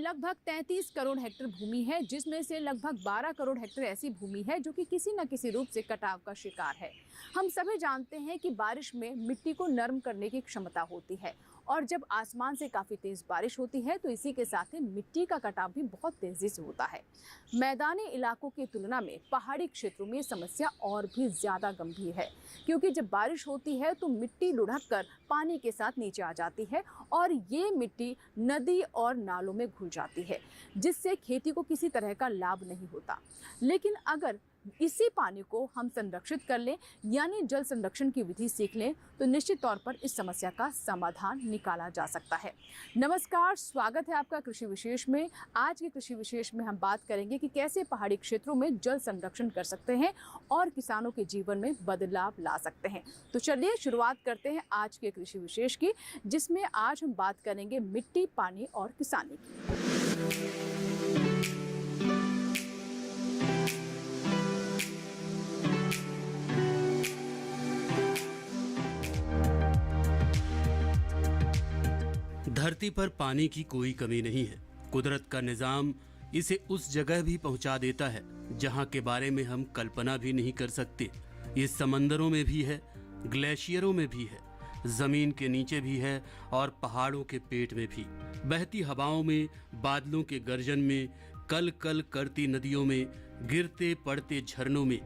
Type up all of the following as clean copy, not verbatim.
लगभग 33 करोड़ हेक्टेयर भूमि है, जिसमें से लगभग 12 करोड़ हेक्टेयर ऐसी भूमि है जो कि किसी न किसी रूप से कटाव का शिकार है। हम सभी जानते हैं कि बारिश में मिट्टी को नरम करने की क्षमता होती है और जब आसमान से काफ़ी तेज़ बारिश होती है तो इसी के साथ ही मिट्टी का कटाव भी बहुत तेज़ी से होता है। मैदानी इलाकों की तुलना में पहाड़ी क्षेत्रों में समस्या और भी ज़्यादा गंभीर है, क्योंकि जब बारिश होती है तो मिट्टी लुढ़क कर पानी के साथ नीचे आ जाती है और ये मिट्टी नदी और नालों में घुल जाती है, जिससे खेती को किसी तरह का लाभ नहीं होता। लेकिन अगर इसी पानी को हम संरक्षित कर लें, यानी जल संरक्षण की विधि सीख लें, तो निश्चित तौर पर इस समस्या का समाधान निकाला जा सकता है। नमस्कार, स्वागत है आपका कृषि विशेष में। आज के कृषि विशेष में हम बात करेंगे कि कैसे पहाड़ी क्षेत्रों में जल संरक्षण कर सकते हैं और किसानों के जीवन में बदलाव ला सकते हैं। तो चलिए शुरुआत करते हैं आज के कृषि विशेष की, जिसमें आज हम बात करेंगे मिट्टी, पानी और किसानी की। धरती पर पानी की कोई कमी नहीं है। कुदरत का निजाम इसे उस जगह भी पहुंचा देता है जहां के बारे में हम कल्पना भी नहीं कर सकते। ये समंदरों में भी है, ग्लेशियरों में भी है, जमीन के नीचे भी है और पहाड़ों के पेट में भी। बहती हवाओं में, बादलों के गर्जन में, कल कल करती नदियों में, गिरते पड़ते झरनों में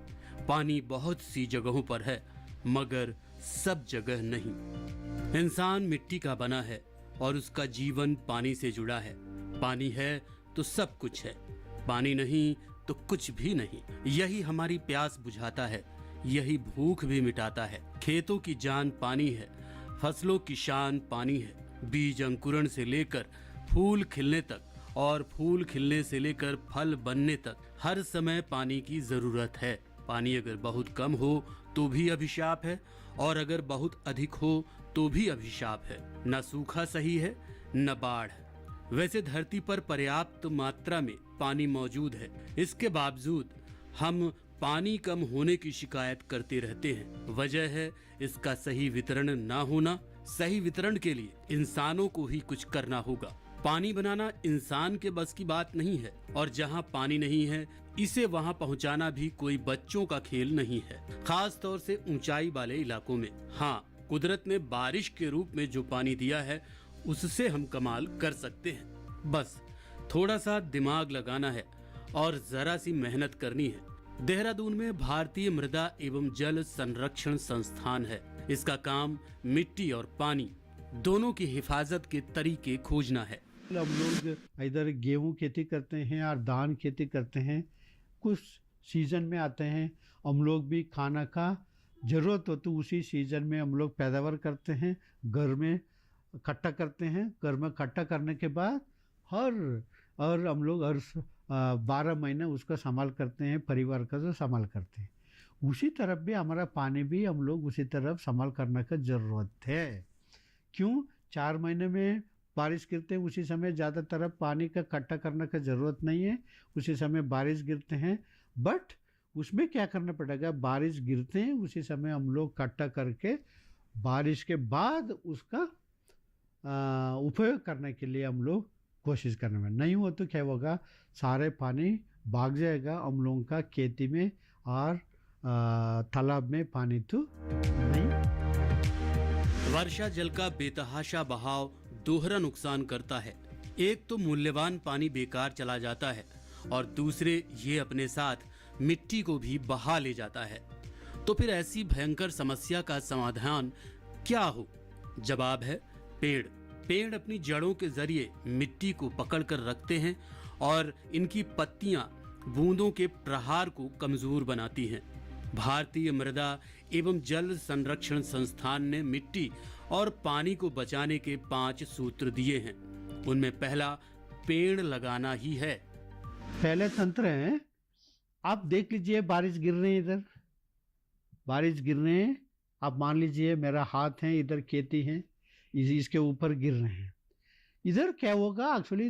पानी बहुत सी जगहों पर है, मगर सब जगह नहीं। इंसान मिट्टी का बना है और उसका जीवन पानी से जुड़ा है। पानी है तो सब कुछ है, पानी नहीं तो कुछ भी नहीं। यही हमारी प्यास बुझाता है, यही भूख भी मिटाता है। खेतों की जान पानी है, फसलों की शान पानी है। बीज अंकुरण से लेकर फूल खिलने तक और फूल खिलने से लेकर फल बनने तक हर समय पानी की जरूरत है। पानी अगर बहुत कम हो तो भी अभिशाप है और अगर बहुत अधिक हो तो भी अभिशाप है। न सूखा सही है न बाढ़। वैसे धरती पर पर्याप्त मात्रा में पानी मौजूद है, इसके बावजूद हम पानी कम होने की शिकायत करते रहते हैं। वजह है इसका सही वितरण न होना। सही वितरण के लिए इंसानों को ही कुछ करना होगा। पानी बनाना इंसान के बस की बात नहीं है और जहाँ पानी नहीं है इसे वहाँ पहुँचाना भी कोई बच्चों का खेल नहीं है, खास तौर से ऊंचाई वाले इलाकों में। हाँ, कुदरत ने बारिश के रूप में जो पानी दिया है उससे हम कमाल कर सकते हैं। बस थोड़ा सा दिमाग लगाना है और जरा सी मेहनत करनी है। देहरादून में भारतीय मृदा एवं जल संरक्षण संस्थान है। इसका काम मिट्टी और पानी दोनों की हिफाजत के तरीके खोजना है। हम लोग इधर गेहूं खेती करते हैं और धान खेती करते हैं। कुछ सीजन में आते हैं, हम लोग भी खाना का ज़रूरत हो तो उसी सीजन में हम लोग पैदावार करते हैं, घर में इकट्ठा करते हैं। घर में इकट्ठा करने के बाद और हम लोग हर 12 महीने उसका संभाल करते हैं, परिवार का जो संभाल करते हैं। उसी तरफ भी हमारा पानी भी हम लोग उसी तरफ संभाल करने का ज़रूरत है। क्यों? 4 महीने में बारिश गिरते हैं, उसी समय ज़्यादातर पानी का इकट्ठा करने का ज़रूरत नहीं है, उसी समय बारिश गिरते हैं। बट उसमें क्या करना पड़ेगा, बारिश गिरते हैं उसी समय हम लोग इकट्ठा करके बारिश के बाद उसका उपयोग करने के लिए हम लोग कोशिश करने में। नहीं हो तो क्या होगा, सारे पानी भाग जाएगा हम लोगों का खेती में और तालाब में पानी तो नहीं। वर्षा जल का बेतहाशा बहाव दोहरा नुकसान करता है। एक तो मूल्यवान पानी बेकार चला जाता है और दूसरे ये अपने साथ मिट्टी को भी बहा ले जाता है। तो फिर ऐसी भयंकर समस्या का समाधान क्या हो? जवाब है पेड़। पेड़ अपनी जड़ों के जरिए मिट्टी को पकड़ कर रखते हैं और इनकी पत्तियां बूंदों के प्रहार को कमजोर बनाती हैं। भारतीय मृदा एवं जल संरक्षण संस्थान ने मिट्टी और पानी को बचाने के 5 सूत्र दिए हैं। उनमें पहला पेड़ लगाना ही है। पहले तंत्र है, आप देख लीजिए बारिश गिर रही है, इधर बारिश गिर रहे हैं। आप मान लीजिए मेरा हाथ है, इधर खेती है, इसके ऊपर गिर रहे हैं। इधर क्या होगा, एक्चुअली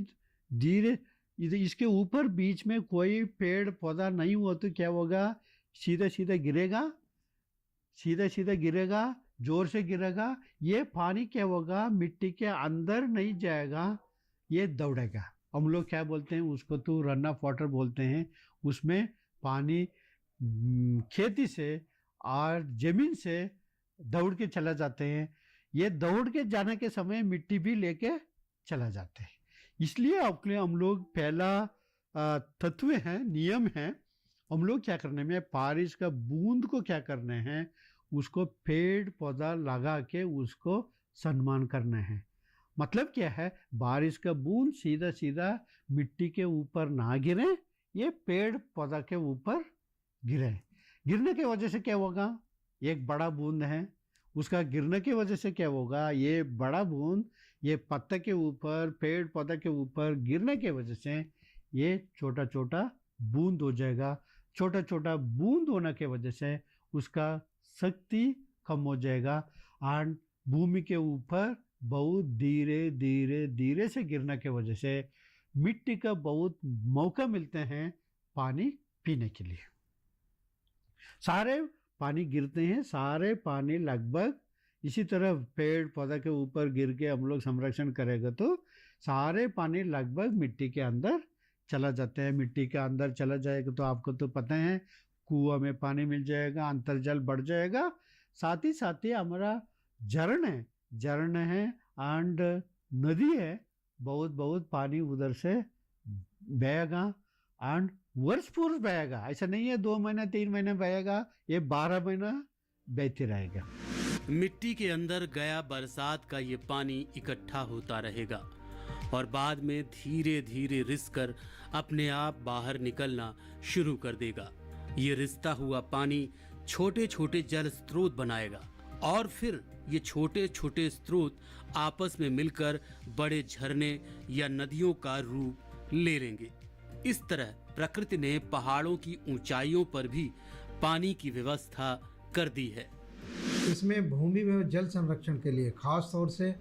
धीरे इधर इसके ऊपर बीच में कोई पेड़ पौधा नहीं हुआ तो क्या होगा, सीधे सीधे गिरेगा, सीधे सीधे गिरेगा, जोर से गिरेगा। ये पानी क्या होगा, मिट्टी के अंदर नहीं जाएगा, ये दौड़ेगा। हम लोग क्या बोलते हैं उसको, तो रन ऑफ वाटर बोलते हैं। उसमें पानी खेती से और ज़मीन से दौड़ के चला जाते हैं। ये दौड़ के जाने के समय मिट्टी भी लेके चला जाते हैं। इसलिए अपने हम लोग पहला तत्व है, नियम है, हम लोग क्या करने में, बारिश का बूंद को क्या करने हैं, उसको पेड़ पौधा लगा के उसको सम्मान करना है। मतलब क्या है, बारिश का बूंद सीधा सीधा मिट्टी के ऊपर ना गिरे, ये पेड़ पौधा के ऊपर गिरे। गिरने की वजह से क्या होगा, एक बड़ा बूंद है, उसका गिरने की वजह से क्या होगा, ये बड़ा बूंद ये पत्ते के ऊपर, पेड़ पौधा के ऊपर गिरने की वजह से ये छोटा छोटा बूंद हो जाएगा। छोटा छोटा बूंद होने की वजह से उसका शक्ति कम हो जाएगा और भूमि के ऊपर बहुत धीरे धीरे धीरे से गिरने की वजह से मिट्टी का बहुत मौका मिलते हैं पानी पीने के लिए। सारे पानी गिरते हैं, सारे पानी लगभग इसी तरह पेड़ पौधा के ऊपर गिर के हम लोग संरक्षण करेगा तो सारे पानी लगभग मिट्टी के अंदर चला जाता है। मिट्टी के अंदर चला जाएगा तो आपको तो पता है कुआं में पानी मिल जाएगा, अंतर्जल बढ़ जाएगा। साथ ही हमारा झरन है एंड नदी है, बहुत बहुत पानी उधर से बहेगा एंड वर्षपूर बहेगा। ऐसा नहीं है 2 महीने 3 महीने बहेगा, ये 12 महीना बहते रहेगा। मिट्टी के अंदर गया बरसात का ये पानी इकट्ठा होता रहेगा और बाद में धीरे धीरे रिस कर अपने आप बाहर निकलना शुरू कर देगा। ये रिसता हुआ पानी छोटे छोटे जल स्रोत बनाएगा और फिर ये छोटे छोटे स्रोत आपस में मिलकर बड़े झरने या नदियों का रूप ले लेंगे। इस तरह प्रकृति ने पहाड़ों की ऊंचाइयों पर भी पानी की व्यवस्था कर दी है। इसमें भूमि में जल संरक्षण के लिए खास तौर से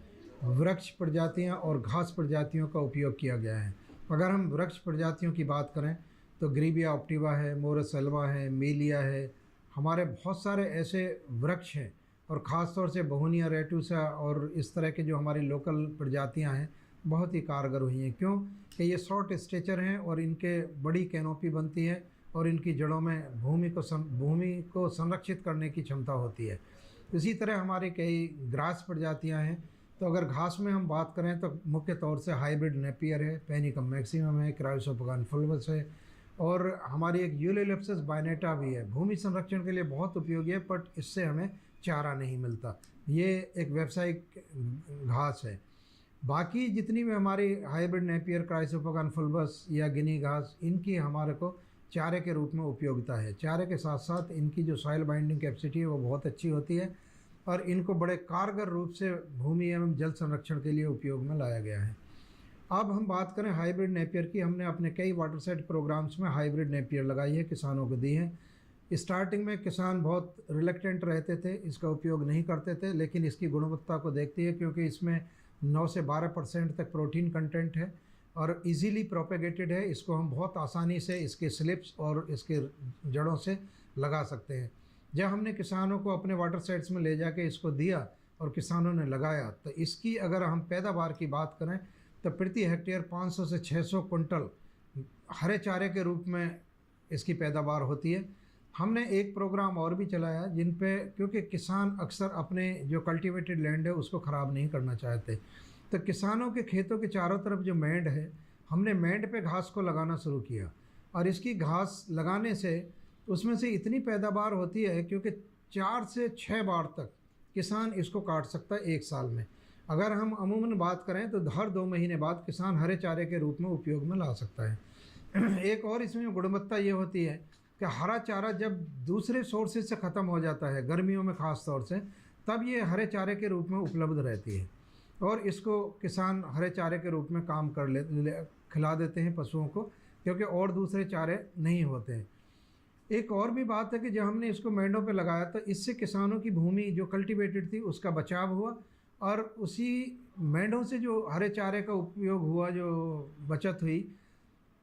वृक्ष प्रजातियां और घास प्रजातियों का उपयोग किया गया है। अगर हम वृक्ष प्रजातियों की बात करें तो ग्रीबिया ऑप्टिवा है, मोरस एल्वा है, मीलिया है, हमारे बहुत सारे ऐसे वृक्ष हैं और ख़ास तौर से बहुनिया रेटूसा और इस तरह के जो हमारी लोकल प्रजातियां हैं बहुत ही कारगर हुई हैं। क्यों कि ये शॉर्ट स्टेचर हैं और इनके बड़ी कैनोपी बनती है और इनकी जड़ों में भूमि को संरक्षित करने की क्षमता होती है। इसी तरह हमारे कई ग्रास प्रजातियां हैं। तो अगर घास में हम बात करें तो मुख्य तौर से हाइब्रिड नेपियर है, पेनिकम मैक्सिमम है, क्रायोसोपोगान फुल्वस है और हमारी एक यूलेलेप्सिस बाइनेटा भी है। भूमि संरक्षण के लिए बहुत उपयोगी है, बट इससे हमें चारा नहीं मिलता। ये एक व्यावसायिक घास है। बाकी जितनी भी हमारी हाइब्रिड नेपियर, क्रायोसोपोगान फुल्वस या गिनी घास, इनकी हमारे को चारे के रूप में उपयोगिता है। चारे के साथ साथ इनकी जो सॉइल बाइंडिंग कैपेसिटी है वो बहुत अच्छी होती है और इनको बड़े कारगर रूप से भूमि एवं जल संरक्षण के लिए उपयोग में लाया गया है। अब हम बात करें हाइब्रिड नेपियर की। हमने अपने कई वाटरसेट प्रोग्राम्स में हाइब्रिड नेपियर लगाई है, किसानों को दी है। स्टार्टिंग में किसान बहुत रिलेक्टेंट रहते थे, इसका उपयोग नहीं करते थे, लेकिन इसकी गुणवत्ता को देखते हैं क्योंकि इसमें 9 से 12% तक प्रोटीन कंटेंट है और इजीली प्रोपेगेटेड है। इसको हम बहुत आसानी से इसके स्लिप्स और इसके जड़ों से लगा सकते हैं। जब हमने किसानों को अपने वाटर सेट्स में ले जाके इसको दिया और किसानों ने लगाया तो इसकी अगर हम पैदावार की बात करें तो प्रति हेक्टेयर 500 से 600 क्विंटल हरे चारे के रूप में इसकी पैदावार होती है। हमने एक प्रोग्राम और भी चलाया जिन पे, क्योंकि किसान अक्सर अपने जो कल्टीवेटेड लैंड है उसको ख़राब नहीं करना चाहते, तो किसानों के खेतों के चारों तरफ जो मैंड है, हमने मैंड पे घास को लगाना शुरू किया और इसकी घास लगाने से उसमें से इतनी पैदावार होती है क्योंकि 4 से 6 बार तक किसान इसको काट सकता है एक साल में। अगर हम अमूमन बात करें तो हर 2 महीने बाद किसान हरे चारे के रूप में उपयोग में ला सकता है। एक और इसमें गुणवत्ता ये होती है कि हरा चारा जब दूसरे सोर्सेज से ख़त्म हो जाता है, गर्मियों में ख़ास तौर से, तब ये हरे चारे के रूप में उपलब्ध रहती है और इसको किसान हरे चारे के रूप में काम कर खिला देते हैं पशुओं को, क्योंकि और दूसरे चारे नहीं होते हैं। एक और भी बात है कि जब हमने इसको मेंढों पे लगाया तो इससे किसानों की भूमि जो कल्टीवेटेड थी उसका बचाव हुआ और उसी मेंढों से जो हरे चारे का उपयोग हुआ, जो बचत हुई,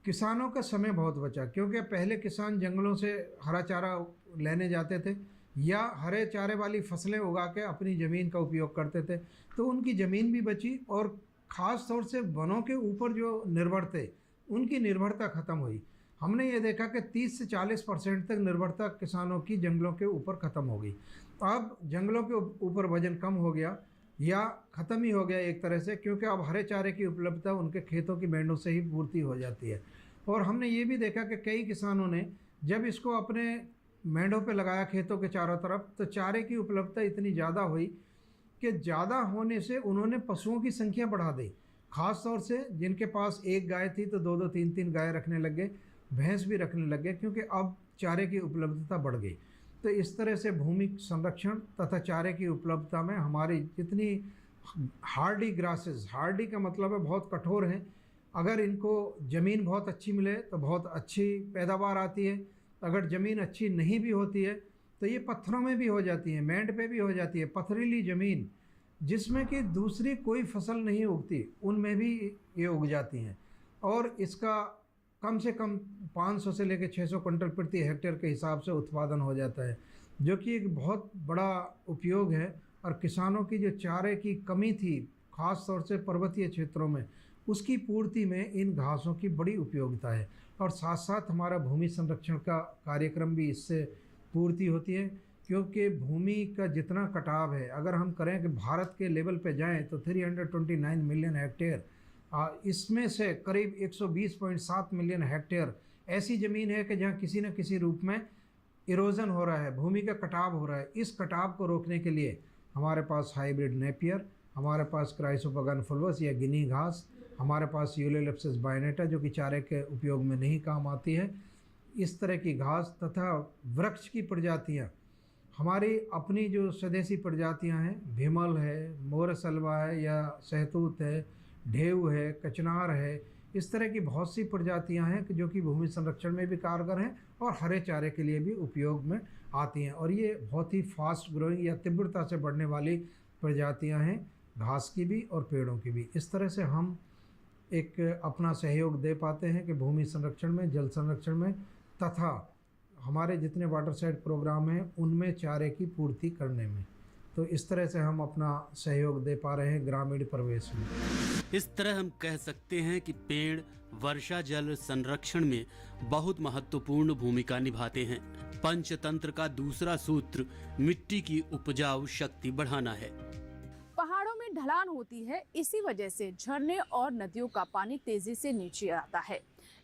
किसानों का समय बहुत बचा। क्योंकि पहले किसान जंगलों से हरा चारा लेने जाते थे या हरे चारे वाली फसलें उगा के अपनी ज़मीन का उपयोग करते थे, तो उनकी ज़मीन भी बची और ख़ास तौर से वनों के ऊपर जो निर्भर थे उनकी निर्भरता ख़त्म हुई। हमने ये देखा कि 30 से 40% तक निर्भरता किसानों की जंगलों के ऊपर ख़त्म हो गई। अब जंगलों के ऊपर वजन कम हो गया या ख़त्म ही हो गया एक तरह से, क्योंकि अब हरे चारे की उपलब्धता उनके खेतों की मेंढों से ही पूर्ति हो जाती है। और हमने ये भी देखा कि कई किसानों ने जब इसको अपने मेंढों पे लगाया खेतों के चारों तरफ, तो चारे की उपलब्धता इतनी ज़्यादा हुई कि ज़्यादा होने से उन्होंने पशुओं की संख्या बढ़ा दी। ख़ास तौर से जिनके पास एक गाय थी तो 2-2 3-3 गाय रखने लग गए, भैंस भी रखने लग गए, क्योंकि अब चारे की उपलब्धता बढ़ गई। तो इस तरह से भूमि संरक्षण तथा चारे की उपलब्धता में हमारी जितनी हार्डी ग्रासेस, हार्डी का मतलब है बहुत कठोर हैं, अगर इनको ज़मीन बहुत अच्छी मिले तो बहुत अच्छी पैदावार आती है। अगर ज़मीन अच्छी नहीं भी होती है तो ये पत्थरों में भी हो जाती है, मेंढ पे भी हो जाती है। पथरीली ज़मीन जिसमें कि दूसरी कोई फसल नहीं उगती, उनमें भी ये उग जाती हैं। और इसका कम से कम 500 से लेकर 600 क्विंटल प्रति हेक्टेयर के हिसाब से उत्पादन हो जाता है, जो कि एक बहुत बड़ा उपयोग है। और किसानों की जो चारे की कमी थी ख़ास तौर से पर्वतीय क्षेत्रों में, उसकी पूर्ति में इन घासों की बड़ी उपयोगिता है। और साथ साथ हमारा भूमि संरक्षण का कार्यक्रम भी इससे पूर्ति होती है, क्योंकि भूमि का जितना कटाव है, अगर हम करें कि भारत के लेवल पे जाएं तो 329 मिलियन हेक्टेयर, इसमें से करीब 120.7 मिलियन हेक्टेयर ऐसी ज़मीन है कि जहाँ किसी न किसी रूप में इरोजन हो रहा है, भूमि का कटाव हो रहा है। इस कटाव को रोकने के लिए हमारे पास हाइब्रिड नेपियर, हमारे पास क्राइसोपोगन फुल्वस या गिनी घास, हमारे पास यूलेलेप्सिस बायनेटा जो कि चारे के उपयोग में नहीं काम आती है, इस तरह की घास तथा वृक्ष की प्रजातियाँ, हमारी अपनी जो स्वदेशी प्रजातियाँ हैं, भीमल है, मोरसलवा है या सहतूत है, ढेव है, कचनार है, इस तरह की बहुत सी प्रजातियां हैं जो कि भूमि संरक्षण में भी कारगर हैं और हरे चारे के लिए भी उपयोग में आती हैं। और ये बहुत ही फास्ट ग्रोइंग या तीव्रता से बढ़ने वाली प्रजातियां हैं, घास की भी और पेड़ों की भी। इस तरह से हम एक अपना सहयोग दे पाते हैं कि भूमि संरक्षण में, जल संरक्षण में तथा हमारे जितने वाटर साइड प्रोग्राम हैं उनमें चारे की पूर्ति करने में। तो इस तरह से हम अपना सहयोग दे पा रहे हैं ग्रामीण परिवेश में। इस तरह हम कह सकते हैं कि पेड़ वर्षा जल संरक्षण में बहुत महत्वपूर्ण भूमिका निभाते हैं। पंचतंत्र का दूसरा सूत्र मिट्टी की उपजाऊ शक्ति बढ़ाना है। पहाड़ों में ढलान होती है, इसी वजह से झरने और नदियों का पानी तेजी से नीचे आता है।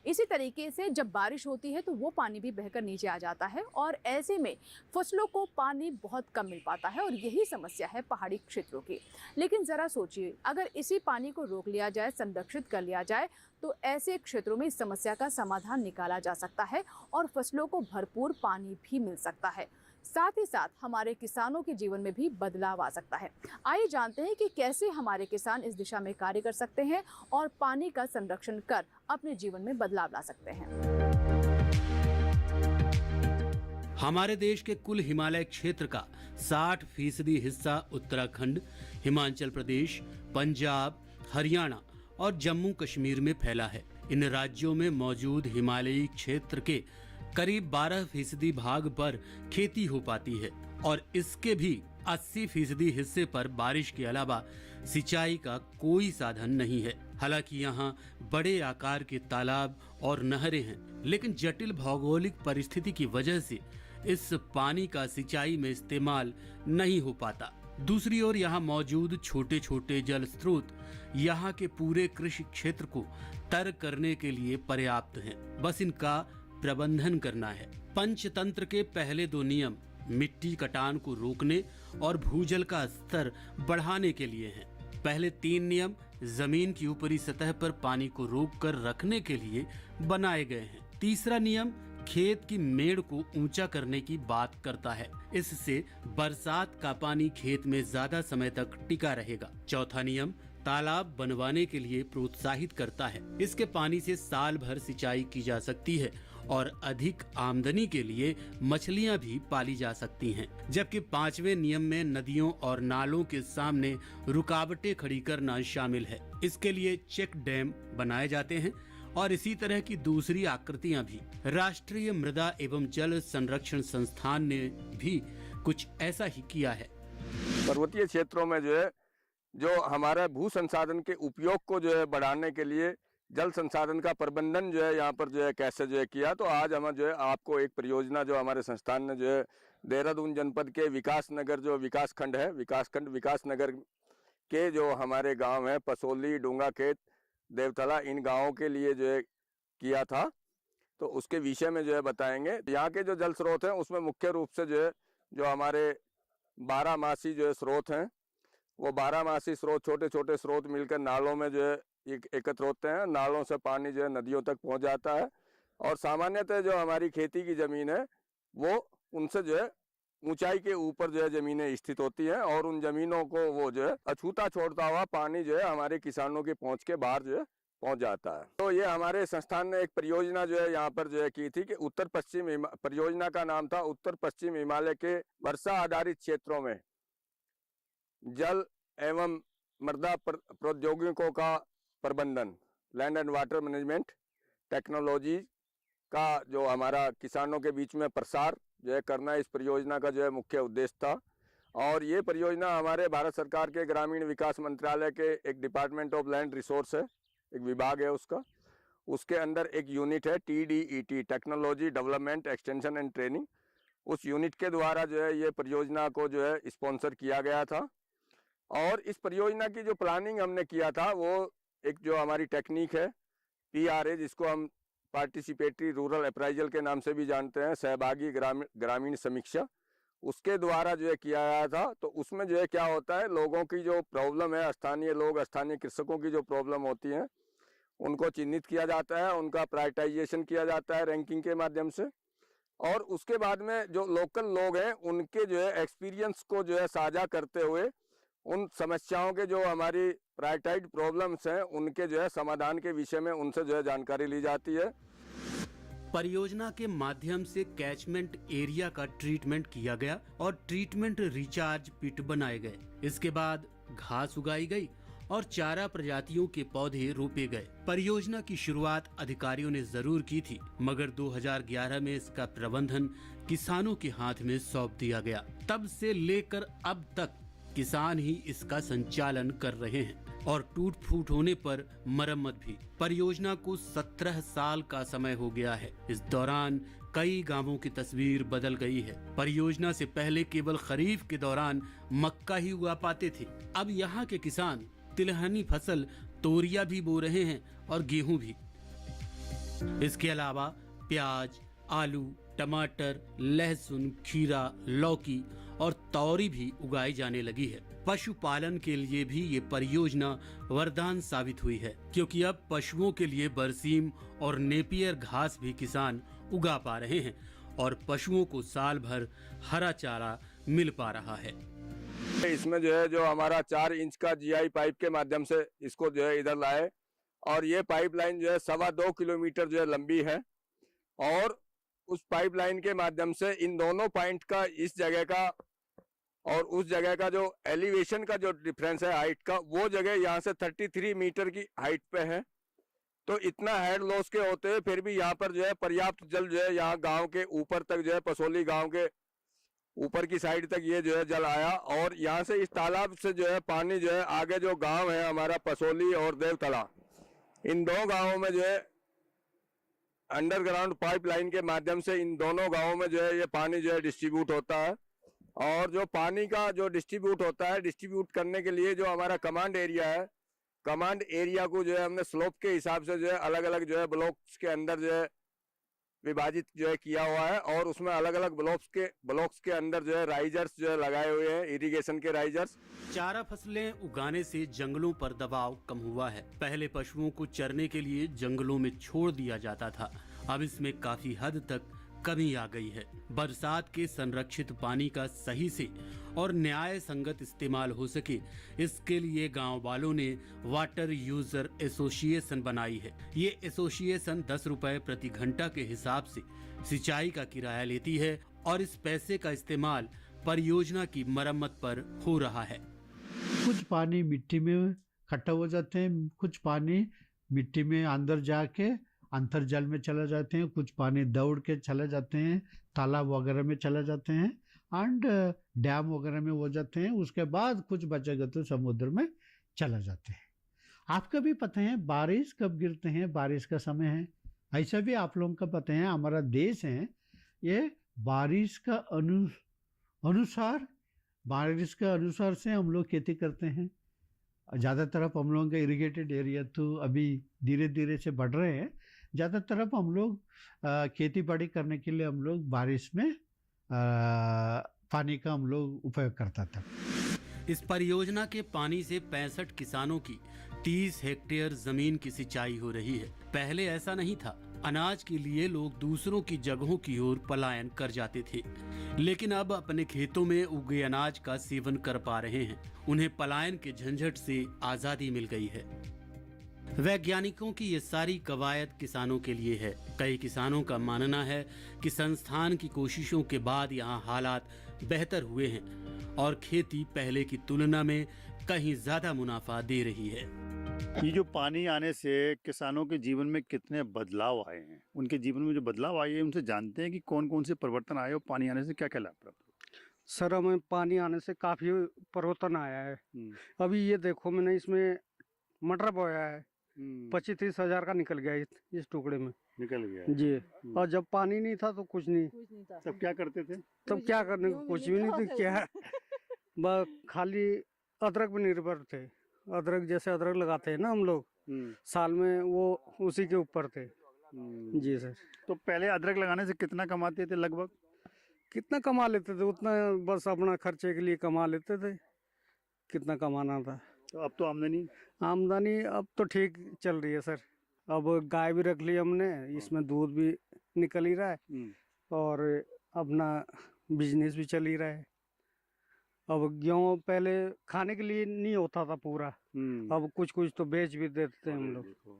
इसी तरीके से जब बारिश होती है तो वो पानी भी बहकर नीचे आ जाता है और ऐसे में फसलों को पानी बहुत कम मिल पाता है और यही समस्या है पहाड़ी क्षेत्रों की। लेकिन ज़रा सोचिए, अगर इसी पानी को रोक लिया जाए, संरक्षित कर लिया जाए, तो ऐसे क्षेत्रों में इस समस्या का समाधान निकाला जा सकता है और फसलों को भरपूर पानी भी मिल सकता है। साथ ही साथ हमारे किसानों के जीवन में भी बदलाव आ सकता है। आइए जानते हैं कि कैसे हमारे किसान इस दिशा में कार्य कर सकते हैं और पानी का संरक्षण कर अपने जीवन में बदलाव ला सकते हैं। हमारे देश के कुल हिमालय क्षेत्र का 60% हिस्सा उत्तराखंड, हिमाचल प्रदेश, पंजाब, हरियाणा और जम्मू कश्मीर में फैला है। इन राज्यों में मौजूद हिमालयी क्षेत्र के करीब 12% भाग पर खेती हो पाती है और इसके भी 80% हिस्से पर बारिश के अलावा सिंचाई का कोई साधन नहीं है। हालांकि यहाँ बड़े आकार के तालाब और नहरें हैं, लेकिन जटिल भौगोलिक परिस्थिति की वजह से इस पानी का सिंचाई में इस्तेमाल नहीं हो पाता। दूसरी ओर यहाँ मौजूद छोटे छोटे जल स्रोत यहाँ के पूरे कृषि क्षेत्र को तर करने के लिए पर्याप्त हैं। बस इनका प्रबंधन करना है। पंचतंत्र के पहले 2 नियम मिट्टी कटान को रोकने और भूजल का स्तर बढ़ाने के लिए हैं। पहले 3 नियम जमीन की ऊपरी सतह पर पानी को रोक कर रखने के लिए बनाए गए हैं। तीसरा नियम खेत की मेड़ को ऊंचा करने की बात करता है। इससे बरसात का पानी खेत में ज्यादा समय तक टिका रहेगा। चौथा नियम तालाब बनवाने के लिए प्रोत्साहित करता है। इसके पानी से साल भर सिंचाई की जा सकती है और अधिक आमदनी के लिए मछलियां भी पाली जा सकती हैं। जबकि 5वें नियम में नदियों और नालों के सामने रुकावटें खड़ी करना शामिल है। इसके लिए चेक डैम बनाए जाते हैं और इसी तरह की दूसरी आकृतियां भी। राष्ट्रीय मृदा एवं जल संरक्षण संस्थान ने भी कुछ ऐसा ही किया है। पर्वतीय क्षेत्रों में जो है जो हमारा भू संसाधन के उपयोग को जो है बढ़ाने के लिए जल संसाधन का प्रबंधन जो है यहाँ पर जो है कैसे जो है किया। तो आज हम जो है आपको एक परियोजना जो हमारे संस्थान ने जो है देहरादून जनपद के विकास नगर जो विकास खंड है, विकास नगर के जो हमारे गांव हैं पसोली, डूंगा खेत, देवतला, इन गांवों के लिए जो है किया था। तो उसके विषय में जो है बताएंगे। यहाँ के जो जल स्रोत हैं उसमें मुख्य रूप से जो है जो हमारे 12मासी जो है स्रोत हैं, वो 12मासी स्रोत छोटे छोटे स्रोत मिलकर नालों में जो है एकत्र होते हैं। नालों से पानी जो है नदियों तक पहुँच जाता है और सामान्यतः जो हमारी खेती की ज़मीन है वो उनसे जो है ऊंचाई के ऊपर जो है ज़मीनें स्थित होती हैं और उन ज़मीनों को वो जो है अछूता छोड़ता हुआ पानी जो है हमारे किसानों की पहुँच के बाहर जो है पहुंच जाता है। तो ये हमारे संस्थान ने एक परियोजना जो है यहाँ पर जो है की थी कि उत्तर पश्चिम, परियोजना का नाम था उत्तर पश्चिम हिमालय के वर्षा आधारित क्षेत्रों में जल एवं मृदा प्रौद्योगिकों का प्रबंधन, land and water management technology का जो हमारा किसानों के बीच में प्रसार जो है करना, इस परियोजना का जो है मुख्य उद्देश्य था। और ये परियोजना हमारे भारत सरकार के ग्रामीण विकास मंत्रालय के एक डिपार्टमेंट ऑफ लैंड रिसोर्स है, एक विभाग है उसका, उसके अंदर एक यूनिट है TDET, technology development extension and training. उस यूनिट के द्वारा जो है ये परियोजना को जो है स्पॉन्सर किया गया था। और इस परियोजना की जो प्लानिंग हमने किया था वो एक जो हमारी टेक्निक है PRA, जिसको हम पार्टिसिपेटरी रूरल अप्राइजल के नाम से भी जानते हैं, सहभागी ग्रामीण समीक्षा, उसके द्वारा जो है किया गया था। तो उसमें जो है क्या होता है, लोगों की जो प्रॉब्लम है, स्थानीय कृषकों की जो प्रॉब्लम होती हैं उनको चिन्हित किया जाता है, उनका प्रायोरिटाइजेशन किया जाता है रैंकिंग के माध्यम से। और उसके बाद में जो लोकल लोग हैं उनके जो है एक्सपीरियंस को जो है साझा करते हुए उन समस्याओं के जो हमारी प्रायोरिटाइज्ड प्रॉब्लम्स हैं उनके जो है समाधान के विषय में उनसे जो है जानकारी ली जाती है। परियोजना के माध्यम से कैचमेंट एरिया का ट्रीटमेंट किया गया और ट्रीटमेंट रिचार्ज पिट बनाए गए। इसके बाद घास उगाई गई और चारा प्रजातियों के पौधे रोपे गए। परियोजना की शुरुआत अधिकारियों ने जरूर की थी, मगर 2011 में इसका प्रबंधन किसानों के हाथ में सौंप दिया गया। तब से लेकर अब तक किसान ही इसका संचालन कर रहे हैं और टूट फूट होने पर मरम्मत भी। परियोजना को 17 साल का समय हो गया है। इस दौरान कई गांवों की तस्वीर बदल गई है। परियोजना से पहले केवल खरीफ के दौरान मक्का ही उगा पाते थे। अब यहाँ के किसान तिलहनी फसल तोरिया भी बो रहे हैं और गेहूं भी। इसके अलावा प्याज, आलू, टमाटर, लहसुन, खीरा, लौकी और तौरी भी उगाई जाने लगी है। पशुपालन के लिए भी ये परियोजना वरदान साबित हुई है, क्योंकि अब पशुओं के लिए बरसीम और नेपियर घास भी किसान उगा पा रहे हैं और पशुओं को साल भर हरा चारा मिल पा रहा है। इसमें जो है जो हमारा 4 इंच का GI पाइप के माध्यम से इसको जो है इधर लाए और ये पाइपलाइन जो है 2.25 किलोमीटर जो है लंबी है और उस पाइपलाइन के माध्यम से इन दोनों पॉइंट का, इस जगह का और उस जगह का जो एलिवेशन का जो डिफरेंस है हाइट का, वो जगह यहाँ से 33 मीटर की हाइट पे है। तो इतना हेड लॉस के होते हुए फिर भी यहाँ पर जो है पर्याप्त जल जो है यहाँ गांव के ऊपर तक जो है पसोली गांव के ऊपर की साइड तक ये जो है जल आया और यहाँ से इस तालाब से जो है पानी जो है आगे जो गांव है हमारा पसोली और देवतला, इन 2 गांवों में जो है अंडरग्राउंड पाइपलाइन के माध्यम से इन दोनों गांवों में जो है ये पानी जो है डिस्ट्रीब्यूट होता है। और जो पानी का जो डिस्ट्रीब्यूट होता है, डिस्ट्रीब्यूट करने के लिए जो हमारा कमांड एरिया है, कमांड एरिया को जो है हमने स्लोप के हिसाब से जो है अलग अलग जो है ब्लॉक्स के अंदर जो है विभाजित जो है किया हुआ है और उसमें अलग अलग ब्लॉक्स के अंदर जो है राइजर्स जो है लगाए हुए हैं, इरिगेशन के राइजर्स। चारा फसलें उगाने से जंगलों पर दबाव कम हुआ है। पहले पशुओं को चरने के लिए जंगलों में छोड़ दिया जाता था, अब इसमें काफी हद तक कमी आ गई है। बरसात के संरक्षित पानी का सही से और न्याय संगत इस्तेमाल हो सके, इसके लिए गांव वालों ने वाटर यूजर एसोसिएशन बनाई है। ये एसोसिएशन 10 रुपए प्रति घंटा के हिसाब से सिंचाई का किराया लेती है और इस पैसे का इस्तेमाल परियोजना की मरम्मत पर हो रहा है। कुछ पानी मिट्टी में इकट्ठा हो जाते हैं, कुछ पानी मिट्टी में अंदर जाके अंतर जल में चला जाते हैं, कुछ पानी दौड़ के चले जाते हैं, तालाब वगैरह में चले जाते हैं एंड डैम वगैरह में हो जाते हैं। उसके बाद कुछ बचेगा तो समुद्र में चला जाते हैं। आपका भी पता है बारिश कब गिरते हैं, बारिश का समय है। ऐसा भी आप लोगों का पता है, हमारा देश है ये बारिश का अनुसार से हम लोग खेती करते हैं। ज़्यादा तरफ हम लोगों का इरिगेटेड एरिया तो अभी धीरे धीरे से बढ़ रहे हैं। ज़्यादा तरफ हम लोग खेती बाड़ी करने के लिए हम लोग बारिश में पानी का हम लोग उपयोग करता था। इस परियोजना के पानी से 65 किसानों की 30 हेक्टेयर जमीन की सिंचाई हो रही है। पहले ऐसा नहीं था। अनाज के लिए लोग दूसरों की जगहों की ओर पलायन कर जाते थे, लेकिन अब अपने खेतों में उगे अनाज का सेवन कर पा रहे हैं। उन्हें पलायन के झंझट से आजादी मिल गई है। वैज्ञानिकों की ये सारी कवायद किसानों के लिए है। कई किसानों का मानना है कि संस्थान की कोशिशों के बाद यहाँ हालात बेहतर हुए हैं और खेती पहले की तुलना में कहीं ज्यादा मुनाफा दे रही है। ये जो पानी आने से किसानों के जीवन में कितने बदलाव आए हैं, उनके जीवन में जो बदलाव आए हैं उनसे जानते हैं कि कौन कौन से परिवर्तन आए और पानी आने से क्या क्या लाभ प्राप्त हुआ। सर हमें पानी आने से काफ़ी परिवर्तन आया है। अभी ये देखो मैंने इसमें मटर बोया है, 25-30 हज़ार का निकल गया इस टुकड़े में निकल गया जी। और जब पानी नहीं था तो कुछ नहीं। तब क्या करते थे? तब क्या करने को कुछ भी नहीं था। क्या बस खाली अदरक पे निर्भर थे। अदरक जैसे अदरक लगाते हैं ना हम लोग, साल में वो उसी के ऊपर थे। जी सर। तो पहले अदरक लगाने से कितना कमाते थे लगभग? कितना कमा लेते थे उतना बस अपना खर्चे के लिए कमा लेते थे, कितना कमाना था। तो अब तो आमदनी अब तो ठीक चल रही है सर। अब गाय भी रख ली हमने, इसमें दूध भी निकल ही रहा है और अपना बिजनेस भी चल ही रहा है। अब गेहूँ पहले खाने के लिए नहीं होता था पूरा, अब कुछ कुछ तो बेच भी देते हैं हम लोग।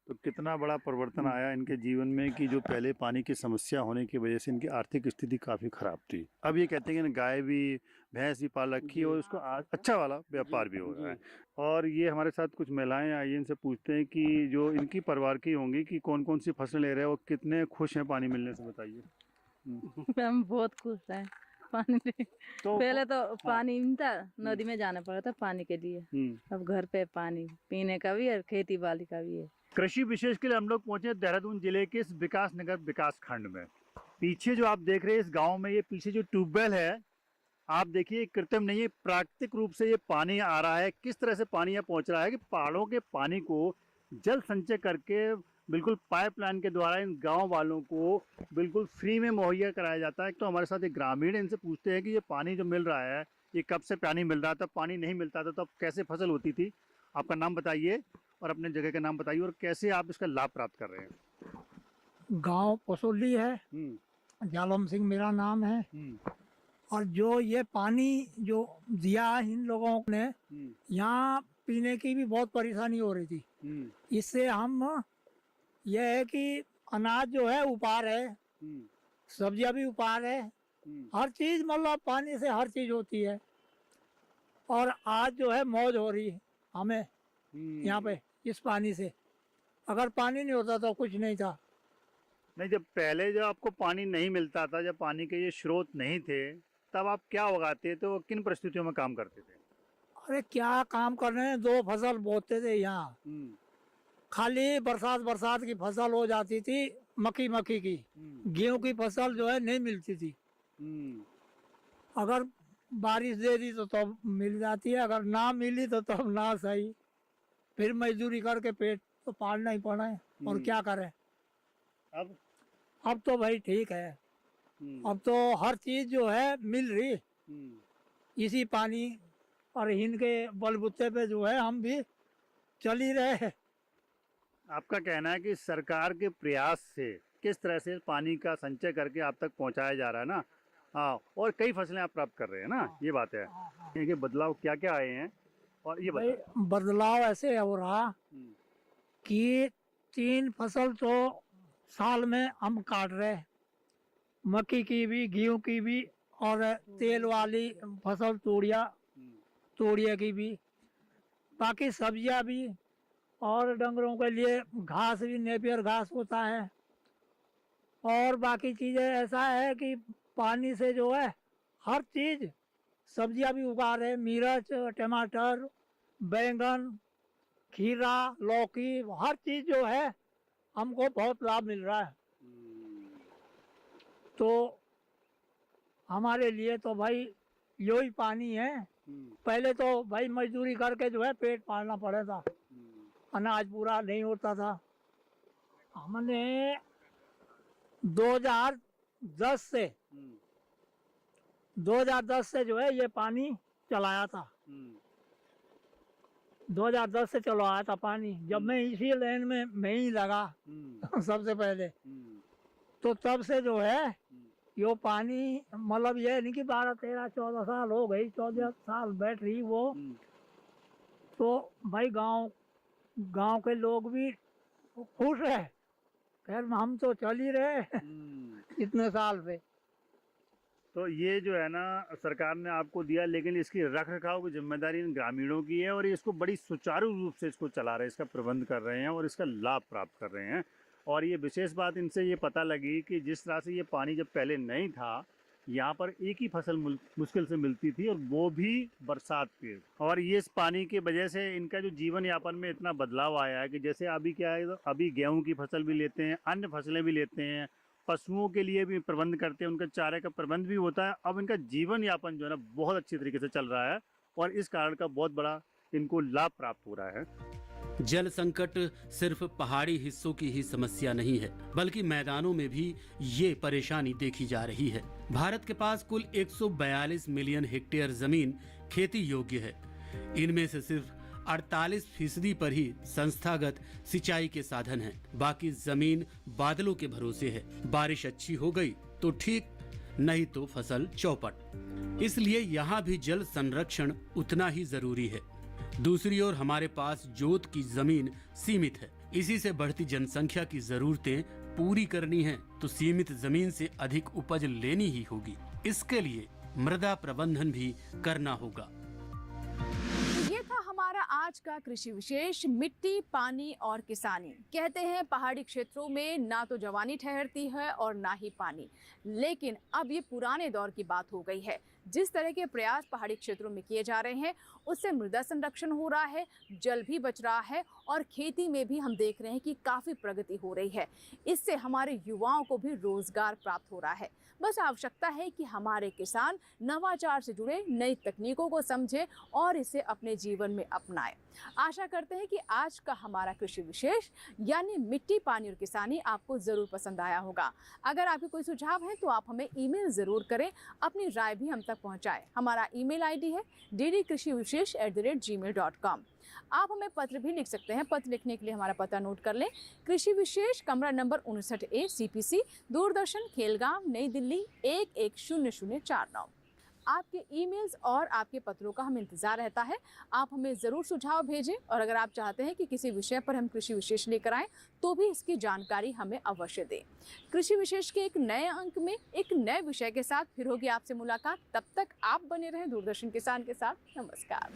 तो कितना बड़ा परिवर्तन आया इनके जीवन में कि जो पहले पानी की समस्या होने की वजह से इनकी आर्थिक स्थिति काफ़ी ख़राब थी। अब ये कहते हैं कि गाय भी भैंस भी पाल रखी है और उसको अच्छा वाला व्यापार भी हो रहा है। और ये हमारे साथ कुछ महिलाएं आई, इनसे पूछते हैं कि जो इनकी परिवार की होंगी कि कौन कौन सी फसल ले रहे हैं और कितने खुश हैं पानी मिलने से, बताइए। हम बहुत खुश हैं पानी तो पहले तो पानी नहीं था, नदी में जाना पड़ा था पानी के लिए। अब घर पे पानी पीने का भी है, खेती बाड़ी का भी है। कृषि विशेष के लिए हम लोग पहुंचे देहरादून जिले के इस विकास नगर विकास खंड में। पीछे जो आप देख रहे हैं इस गांव में, ये पीछे जो ट्यूबवेल है आप देखिए, कृत्रिम नहीं है, प्राकृतिक रूप से ये पानी आ रहा है। किस तरह से पानी यहाँ पहुंच रहा है कि पहाड़ों के पानी को जल संचय करके बिल्कुल पाइपलाइन के द्वारा इन गांव वालों को बिल्कुल फ्री में मुहैया कराया जाता है। तो हमारे साथ एक ग्रामीण है, इनसे पूछते हैं कि ये पानी जो मिल रहा है ये कब से पानी मिल रहा था, पानी नहीं मिलता था तो अब कैसे फसल होती थी। आपका नाम बताइए और अपने जगह का नाम बताइए और कैसे आप इसका लाभ प्राप्त कर रहे हैं। गांव पसोली है, जालम सिंह मेरा नाम है। और जो ये पानी जो दिया इन लोगों ने, यहाँ पीने की भी बहुत परेशानी हो रही थी। इससे हम ये है कि अनाज जो है उपार है, सब्जियां भी उपार है, हर चीज मतलब पानी से हर चीज होती है। और आज जो है मौज हो रही है हमें यहाँ पे इस पानी से। अगर पानी नहीं होता तो कुछ नहीं था। नहीं, जब पहले जब आपको पानी नहीं मिलता था, जब पानी के ये स्रोत नहीं थे, तब आप क्या उगाते थे और किन परिस्थितियों में काम करते थे? अरे क्या काम कर रहे हैं, 2 फसल बोते थे यहाँ। खाली बरसात की फसल हो जाती थी, मक्की की। गेहूं की फसल जो है नहीं मिलती थी। अगर बारिश दे दी तो तब मिल जाती है, अगर ना मिली तो तब ना सही। फिर मजदूरी करके पेट तो पालना ही पड़ा है, और क्या करें। अब तो भाई ठीक है, अब तो हर चीज जो है मिल रही इसी पानी और इनके बलबूते पे जो है हम भी चल ही रहे हैं। आपका कहना है कि सरकार के प्रयास से किस तरह से पानी का संचय करके आप तक पहुंचाया जा रहा है ना। हाँ, और कई फसलें आप प्राप्त कर रहे हैं ना, ये बात है। ये बदलाव क्या क्या आए हैं और ये बदलाव ऐसे हो रहा कि 3 फसल तो साल में हम काट रहे, मक्की की भी, गेहूं की भी, और तेल वाली फसल तूड़िया की भी, बाकी सब्जियां भी, और डंगरों के लिए घास भी, नेपियर घास होता है। और बाकी चीज़ें ऐसा है कि पानी से जो है हर चीज सब्जियां भी उगा रहे, मिर्च, टमाटर, बैंगन, खीरा, लौकी, हर चीज जो है हमको बहुत लाभ मिल रहा है। तो हमारे लिए तो भाई यही पानी है। पहले तो भाई मजदूरी करके जो है पेट पालना पड़ा था, अनाज पूरा नहीं होता था। हमने 2010 से जो है ये पानी चलाया था। 2010 से चलाया था पानी, जब मैं इसी लाइन में मैं ही लगा सबसे पहले। तो तब से जो है यो पानी मतलब ये नहीं कि 12, 13, 14 साल हो गई, 14 साल बैठ रही वो। तो भाई गांव के लोग भी खुश है। खैर हम तो चल ही रहे इतने साल पे। तो ये जो है ना सरकार ने आपको दिया, लेकिन इसकी रख रखाव की जिम्मेदारी इन ग्रामीणों की है और ये इसको बड़ी सुचारू रूप से इसको चला रहे हैं, इसका प्रबंध कर रहे हैं और इसका लाभ प्राप्त कर रहे हैं। और ये विशेष बात इनसे ये पता लगी कि जिस तरह से ये पानी जब पहले नहीं था, यहाँ पर एक ही फसल मुश्किल से मिलती थी और वो भी बरसात पे। और ये इस पानी की वजह से इनका जो जीवन यापन में इतना बदलाव आया है कि जैसे अभी क्या है, अभी गेहूँ की फसल भी लेते हैं, अन्य फसलें भी लेते हैं, पशुओं के लिए भी प्रबंध करते हैं, उनका चारे का प्रबंध भी होता है। अब इनका जीवन यापन जो है ना बहुत अच्छी तरीके से चल रहा है और इस कारण का बहुत बड़ा इनको लाभ प्राप्त हो रहा है। जल संकट सिर्फ पहाड़ी हिस्सों की ही समस्या नहीं है, बल्कि मैदानों में भी ये परेशानी देखी जा रही है। भारत के पास कुल 142 मिलियन हेक्टेयर जमीन खेती योग्य है। इनमें से सिर्फ 48% पर ही संस्थागत सिंचाई के साधन हैं। बाकी जमीन बादलों के भरोसे है। बारिश अच्छी हो गई तो ठीक, नहीं तो फसल चौपट। इसलिए यहाँ भी जल संरक्षण उतना ही जरूरी है। दूसरी ओर हमारे पास जोत की जमीन सीमित है। इसी से बढ़ती जनसंख्या की जरूरतें पूरी करनी है तो सीमित जमीन से अधिक उपज लेनी ही होगी। इसके लिए मृदा प्रबंधन भी करना होगा। ये था हमारा आज का कृषि विशेष, मिट्टी, पानी और किसानी। कहते हैं पहाड़ी क्षेत्रों में ना तो जवानी ठहरती है और ना ही पानी, लेकिन अब ये पुराने दौर की बात हो गई है। जिस तरह के प्रयास पहाड़ी क्षेत्रों में किए जा रहे हैं उससे मृदा संरक्षण हो रहा है, जल भी बच रहा है और खेती में भी हम देख रहे हैं कि काफ़ी प्रगति हो रही है। इससे हमारे युवाओं को भी रोजगार प्राप्त हो रहा है। बस आवश्यकता है कि हमारे किसान नवाचार से जुड़े नई तकनीकों को समझें और इसे अपने जीवन में अपनाएं। आशा करते हैं कि आज का हमारा कृषि विशेष यानी मिट्टी, पानी और किसानी आपको ज़रूर पसंद आया होगा। अगर आपके कोई सुझाव है तो आप हमें ईमेल ज़रूर करें, अपनी राय भी हम तक पहुंचाएं। हमारा ईमेल आईडी है ddkrishivishesh@gmail.com। आप हमें पत्र भी लिख सकते हैं। पत्र लिखने के लिए हमारा पता नोट कर लें। कृषि विशेष, कमरा number 59A, CPC, Doordarshan, Khelgaon, नई दिल्ली 110049। आपके ईमेल्स और आपके पत्रों का हमें इंतज़ार रहता है। आप हमें ज़रूर सुझाव भेजें और अगर आप चाहते हैं कि किसी विषय पर हम कृषि विशेष लेकर आएँ तो भी इसकी जानकारी हमें अवश्य दें। कृषि विशेष के एक नए अंक में एक नए विषय के साथ फिर होगी आपसे मुलाकात। तब तक आप बने रहें दूरदर्शन किसान के साथ। नमस्कार।